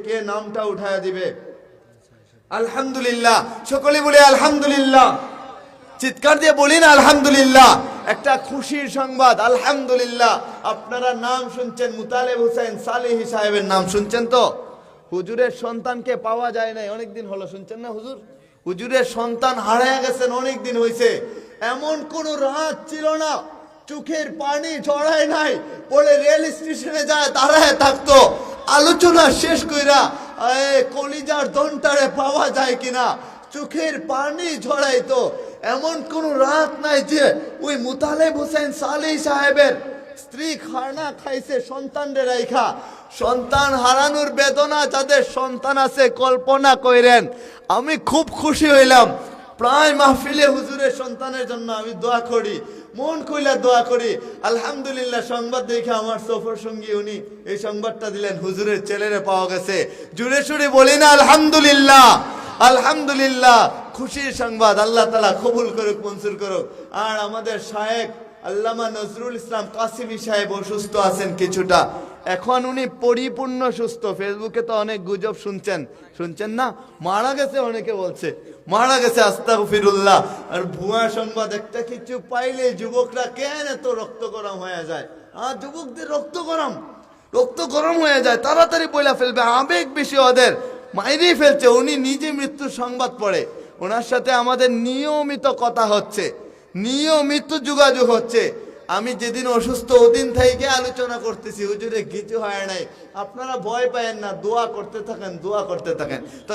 কে নামটা উঠায়া দিবে। আলহামদুলিল্লাহ, সকলে বলে আলহামদুলিল্লাহ, চিৎকার দিয়ে বলি না আলহামদুলিল্লাহ। একটা খুশির সংবাদ, আলহামদুলিল্লাহ। আপনারা নাম শুনছেন, মুতালেব হোসেন সালেহী সাহেবের নাম শুনছেন তো? হুজুরের সন্তানকে পাওয়া যায় নাই, অনেকদিন হলো, শুনছেন না হুজুর? হুজুরের সন্তান হারায় গেছেন, অনেকদিন হয়েছে। এমন কোন রাত ছিল না চোখের পানি ঝরায় নাই, পরে রেল স্টেশনে যায় দাঁড়ায় থাকতো, আলোচনা শেষ কইরা কলিজার দন্তারে পাওয়া যায় কিনা চোখের পানি ঝরাইতো। এমন কোন রাত নাই যে ওই মুতালেব হোসেন সালেহী সাহেবের স্ত্রী খানা খাইছে সন্তানদের রাইখা। সন্তান হারানোর বেদনা যাদের সন্তান আছে কল্পনা কইরেন। আমি খুব খুশি হইলাম, প্রায় মাহফিলে হুজুরের সন্তানের জন্য আমি দোয়া করি, মন কইলা দোয়া করি। আলহামদুলিল্লাহ, সংবাদ দেখে আমার সফর সঙ্গী উনি এই সংবাদটা দিলেন, হুজুরের ছেলেরে পাওয়া গেছে। জুড়ে সুরে বলি না আলহামদুলিল্লাহ, আলহামদুলিল্লাহ। খুশির সংবাদ, আল্লাহ তাআলা কবুল করুক, মঞ্জুর করুক। আর আমাদের শায়েখ আল্লামা নজরুল ইসলাম কাসিমি সাহেব অসুস্থ আছেন কিছুটা, এখন উনি পরিপূর্ণ সুস্থ। ফেসবুকে তো অনেক গুজব শুনছেন না, মারা গেছে, অনেকে বলছে মারা গেছে, আস্তাগফিরুল্লাহ। আর ভুয়া সংবাদ একটা কিছু পাইলে যুবকরা কেন এত রক্ত গরম হয়ে যায়? যুবকদের রক্ত গরম হয়ে যায়, তাড়াতাড়ি বইলা ফেলবে, আবেগ বেশি ওদের, মাইরেই ফেলছে। উনি নিজে মৃত্যুর সংবাদ পড়ে, ওনার সাথে আমাদের নিয়মিত কথা হচ্ছে, নিয়মিত যোগাযোগ হচ্ছে। আমি যেদিন অসুস্থ ওদিন থেকে আলোচনা করতেছি, হুজুরে কিছু হয় নাই। আপনারা ভয় পায়েন না, দোয়া করতে থাকেন, দোয়া করতে থাকেন। তো